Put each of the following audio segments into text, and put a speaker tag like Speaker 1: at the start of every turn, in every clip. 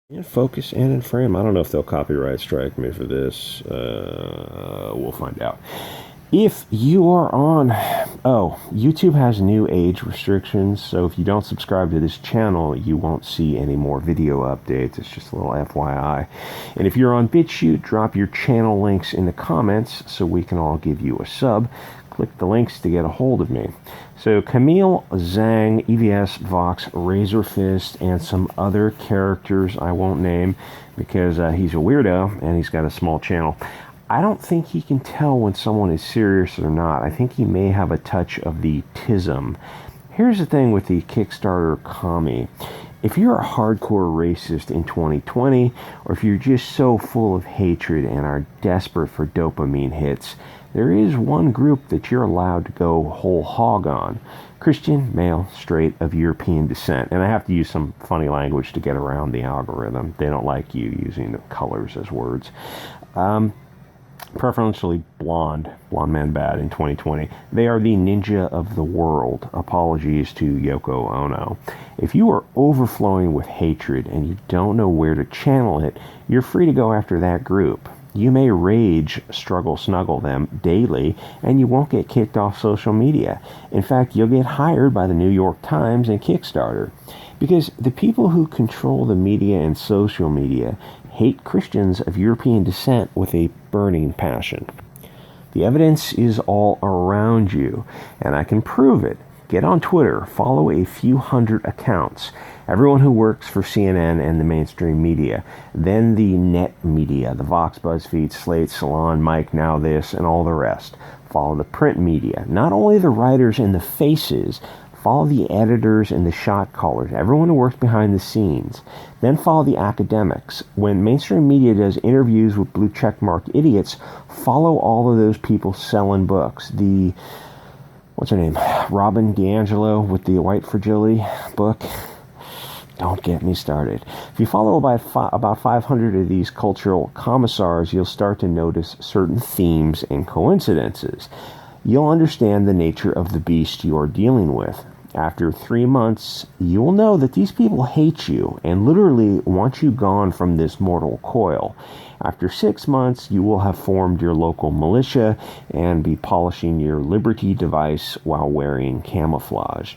Speaker 1: In focus and in frame. I don't know if they'll copyright strike me for this. We'll find out. If you are on... Oh, YouTube has new age restrictions, so if you don't subscribe to this channel, you won't see any more video updates. It's just a little FYI. And if you're on Bitchute, drop your channel links in the comments so we can all give you a sub. Click the links to get a hold of me. So Camille, Zhang, EVS, Vox, Razorfist, and some other characters I won't name because he's a weirdo and he's got a small channel. I don't think he can tell when someone is serious or not. I think he may have a touch of the tism. Here's the thing with the Kickstarter commie. If you're a hardcore racist in 2020, or if you're just so full of hatred and are desperate for dopamine hits, there is one group that you're allowed to go whole hog on. Christian, male, straight, of European descent. And I have to use some funny language to get around the algorithm. They don't like you using the colors as words. Preferentially blonde man bad in 2020. They are the ninja of the world. Apologies to Yoko Ono. If you are overflowing with hatred and you don't know where to channel it, you're free to go after that group. You may rage, struggle, snuggle them daily, and you won't get kicked off social media. In fact, you'll get hired by the New York Times and Kickstarter. Because the people who control the media and social media hate Christians of European descent with a burning passion. The evidence is all around you, and I can prove it. Get on Twitter, follow a few hundred accounts, everyone who works for CNN and the mainstream media, then the net media, the Vox, BuzzFeed, Slate, Salon, Mike, Now This, and all the rest. Follow the print media, not only the writers and the faces, follow the editors and the shot callers, everyone who works behind the scenes. Then follow the academics. When mainstream media does interviews with blue checkmark idiots, follow all of those people selling books. What's her name? Robin DiAngelo with the White Fragility book. Don't get me started. If you follow about 500 of these cultural commissars, you'll start to notice certain themes and coincidences. You'll understand the nature of the beast you are dealing with. After 3 months, you will know that these people hate you and literally want you gone from this mortal coil. After 6 months, you will have formed your local militia and be polishing your Liberty device while wearing camouflage.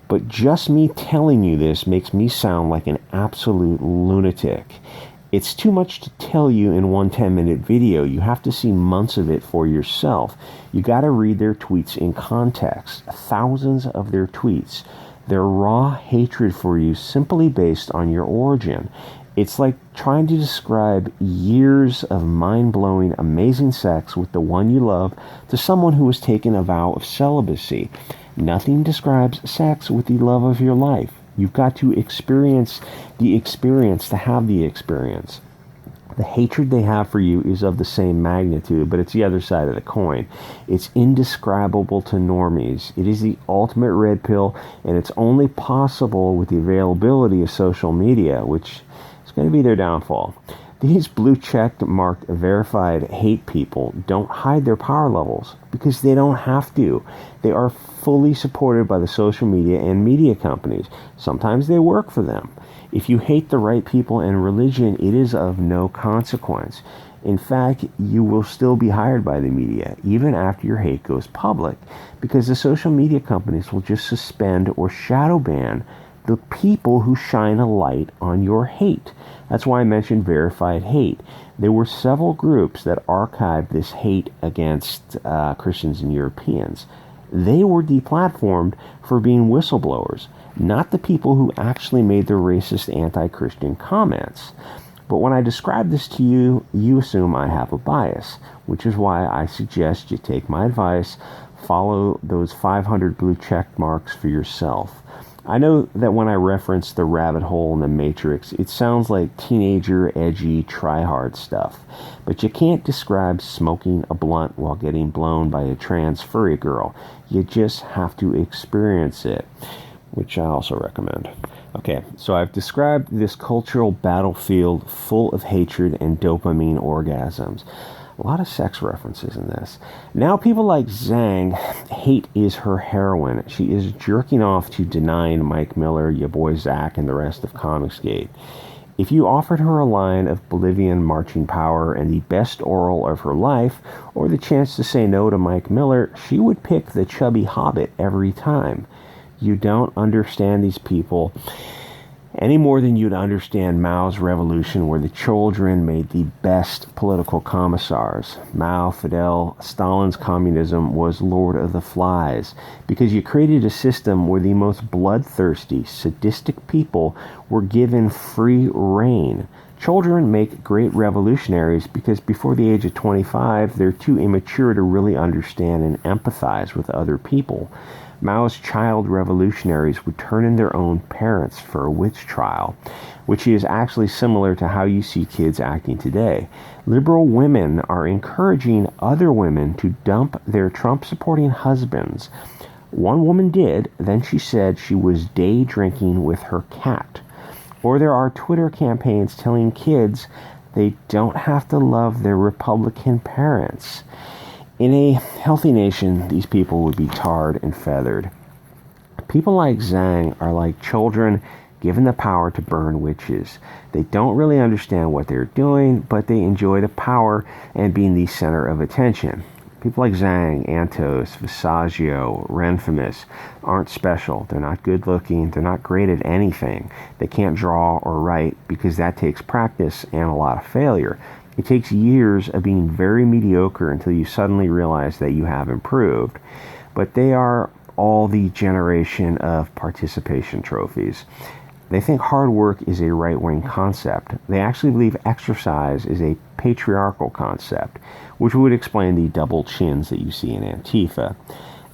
Speaker 1: But just me telling you this makes me sound like an absolute lunatic. It's too much to tell you in one 10-minute video. You have to see months of it for yourself. You got to read their tweets in context. Thousands of their tweets. Their raw hatred for you simply based on your origin. It's like trying to describe years of mind-blowing, amazing sex with the one you love to someone who has taken a vow of celibacy. Nothing describes sex with the love of your life. You've got to experience the experience to have the experience. The hatred they have for you is of the same magnitude, but it's the other side of the coin. It's indescribable to normies. It is the ultimate red pill, and it's only possible with the availability of social media, which is going to be their downfall. These blue-checked, marked, verified hate people don't hide their power levels because they don't have to. They are fully supported by the social media and media companies. Sometimes they work for them. If you hate the right people and religion, it is of no consequence. In fact, you will still be hired by the media, even after your hate goes public, because the social media companies will just suspend or shadow ban the people who shine a light on your hate. That's why I mentioned verified hate. There were several groups that archived this hate against Christians and Europeans. They were deplatformed for being whistleblowers, not the people who actually made the racist anti-Christian comments. But when I describe this to you, you assume I have a bias, which is why I suggest you take my advice, follow those 500 blue check marks for yourself. I know that when I reference the rabbit hole in the Matrix, it sounds like teenager, edgy, try-hard stuff. But you can't describe smoking a blunt while getting blown by a trans furry girl. You just have to experience it, which I also recommend. Okay, so I've described this cultural battlefield full of hatred and dopamine orgasms. A lot of sex references in this. Now people like Zhang, hate is her heroin. She is jerking off to denying Mike Miller, your boy Zach, and the rest of comicsgate. If you offered her a line of Bolivian marching power and the best oral of her life, or the chance to say no to Mike Miller, she would pick the chubby hobbit every time. You don't understand these people any more than you'd understand Mao's revolution, where the children made the best political commissars. Mao, Fidel, Stalin's communism was Lord of the Flies, because you created a system where the most bloodthirsty, sadistic people were given free rein. Children make great revolutionaries because before the age of 25, they're too immature to really understand and empathize with other people. Mao's child revolutionaries would turn in their own parents for a witch trial, which is actually similar to how you see kids acting today. Liberal women are encouraging other women to dump their Trump-supporting husbands. One woman did, then she said she was day drinking with her cat. Or there are Twitter campaigns telling kids they don't have to love their Republican parents. In a healthy nation, these people would be tarred and feathered. People like Zhang are like children given the power to burn witches. They don't really understand what they're doing, but they enjoy the power and being the center of attention. People like Zhang, Antos, Visaggio, Renfimus aren't special. They're not good looking. They're not great at anything. They can't draw or write because that takes practice and a lot of failure. It takes years of being very mediocre until you suddenly realize that you have improved. But they are all the generation of participation trophies. They think hard work is a right-wing concept. They actually believe exercise is a patriarchal concept, which would explain the double chins that you see in Antifa.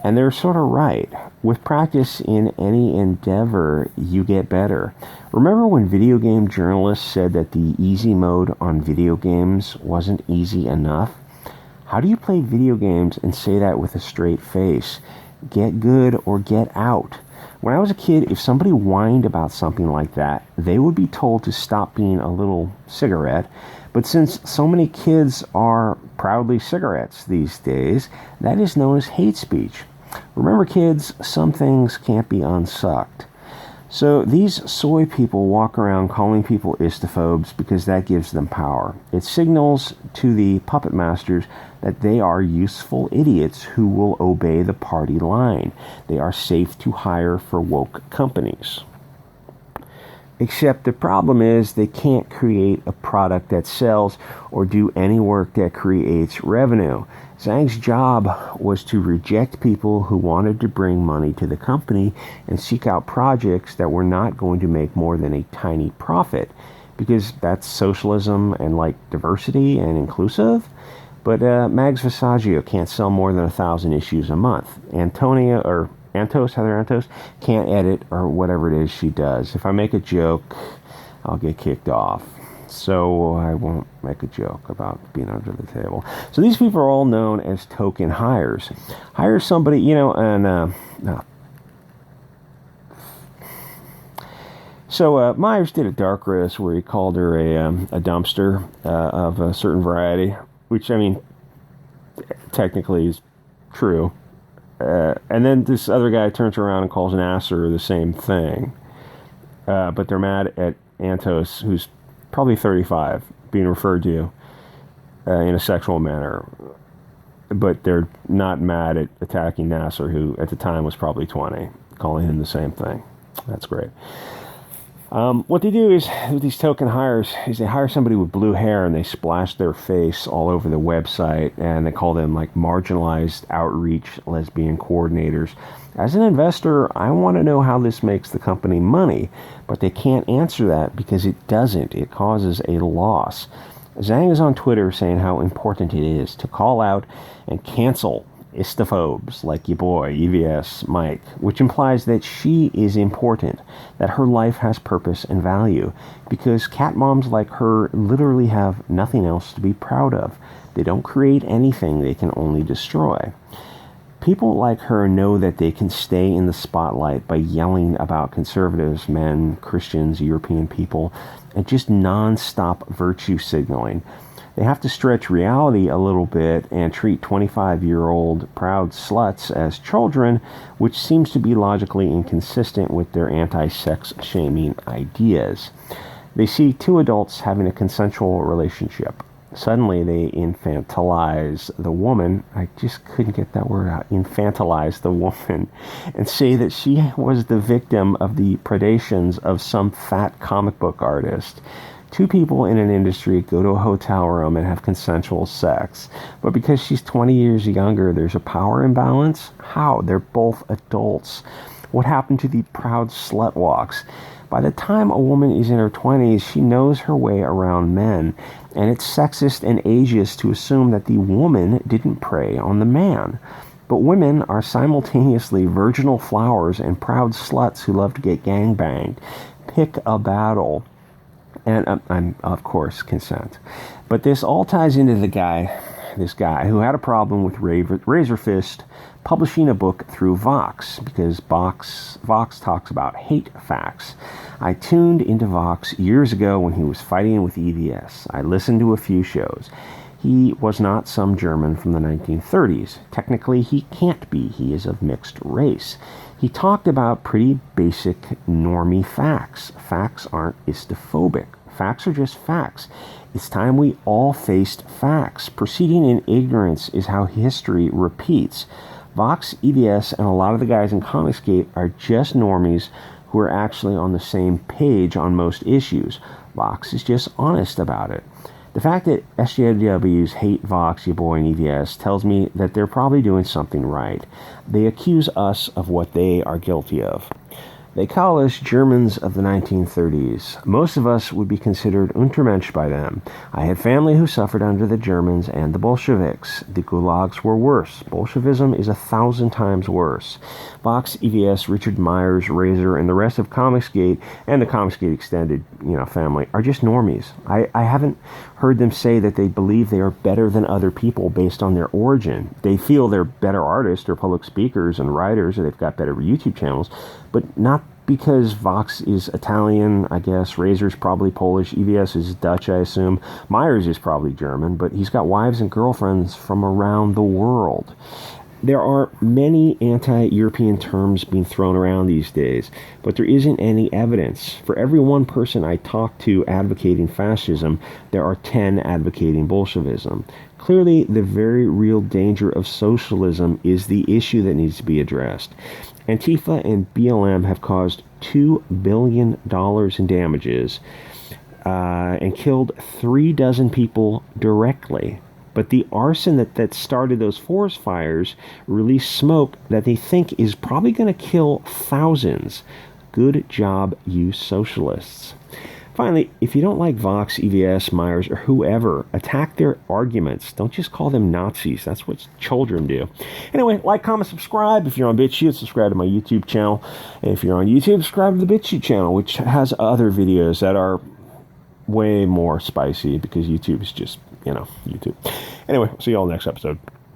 Speaker 1: And they're sort of right. With practice in any endeavor, you get better. Remember when video game journalists said that the easy mode on video games wasn't easy enough? How do you play video games and say that with a straight face? Get good or get out. When I was a kid, if somebody whined about something like that, they would be told to stop being a little cigarette. But since so many kids are proudly cigarettes these days, that is known as hate speech. Remember, kids, some things can't be unsucked. So these soy people walk around calling people istophobes because that gives them power. It signals to the puppet masters that they are useful idiots who will obey the party line. They are safe to hire for woke companies. Except the problem is they can't create a product that sells or do any work that creates revenue. Zhang's job was to reject people who wanted to bring money to the company and seek out projects that were not going to make more than a tiny profit, because that's socialism and like diversity and inclusive. But Mags Visaggio can't sell more than 1,000 issues a month. Heather Antos can't edit or whatever it is she does. If I make a joke, I'll get kicked off. So I won't make a joke about being under the table. So these people are all known as token hires. Hire somebody, So Myers did a dark roast where he called her a dumpster of a certain variety, which, I mean, technically is true. And then this other guy turns around and calls an asser the same thing. But they're mad at Antos, who's probably 35, being referred to in a sexual manner. But they're not mad at attacking Nasser, who at the time was probably 20, calling him the same thing. That's great. What they do is, with these token hires, is they hire somebody with blue hair and they splash their face all over the website, and they call them like marginalized outreach lesbian coordinators. As an investor, I want to know how this makes the company money, but they can't answer that because it doesn't. It causes a loss. Zhang is on Twitter saying how important it is to call out and cancel istophobes like your boy, EVS Mike, which implies that she is important, that her life has purpose and value, because cat moms like her literally have nothing else to be proud of. They don't create anything, they can only destroy. People like her know that they can stay in the spotlight by yelling about conservatives, men, Christians, European people, and just non-stop virtue signaling. They have to stretch reality a little bit and treat 25-year-old proud sluts as children, which seems to be logically inconsistent with their anti-sex shaming ideas. They see two adults having a consensual relationship. Suddenly, they infantilize the woman. I just couldn't get that word out. Infantilize the woman and say that she was the victim of the predations of some fat comic book artist. Two people in an industry go to a hotel room and have consensual sex. But because she's 20 years younger, there's a power imbalance? How? They're both adults. What happened to the proud slut walks? By the time a woman is in her 20s, she knows her way around men, and it's sexist and ageist to assume that the woman didn't prey on the man. But women are simultaneously virginal flowers and proud sluts who love to get gangbanged. Pick a battle. And I'm, of course, consent. But this all ties into this guy who had a problem with Razor Fist publishing a book through Vox, because Vox talks about hate facts. I tuned into Vox years ago when he was fighting with EVS. I listened to a few shows. He was not some German from the 1930s. Technically, he can't be. He is of mixed race. He talked about pretty basic normie facts. Facts aren't istophobic. Facts are just facts. It's time we all faced facts. Proceeding in ignorance is how history repeats. Vox, EVS, and a lot of the guys in comicsgate are just normies who are actually on the same page on most issues. Vox is just honest about it. The fact that SJWs hate Vox, your boy, and EVS tells me that they're probably doing something right. They accuse us of what they are guilty of. They call us Germans of the 1930s. Most of us would be considered Untermensch by them. I had family who suffered under the Germans and the Bolsheviks. The gulags were worse. Bolshevism is 1,000 times worse. Vox, EVS, Richard Myers, Razor, and the rest of Comicsgate and the Comicsgate extended, family are just normies. I haven't heard them say that they believe they are better than other people based on their origin. They feel they're better artists or public speakers and writers, or they've got better YouTube channels, but not because Vox is Italian, I guess. Razor's probably Polish. EVS is Dutch, I assume. Myers is probably German, but he's got wives and girlfriends from around the world. There are many anti-European terms being thrown around these days, but there isn't any evidence. For every one person I talk to advocating fascism, there are 10 advocating Bolshevism. Clearly, the very real danger of socialism is the issue that needs to be addressed. Antifa and BLM have caused $2 billion in damages and killed 36 people directly. But the arson that started those forest fires released smoke that they think is probably going to kill thousands. Good job, you socialists. Finally, if you don't like Vox, EVS, Myers, or whoever, attack their arguments. Don't just call them Nazis. That's what children do. Anyway, like, comment, subscribe. If you're on Bitchute, subscribe to my YouTube channel. And if you're on YouTube, subscribe to the Bitchute channel, which has other videos that are way more spicy because YouTube is just, YouTube. Anyway, see you all next episode.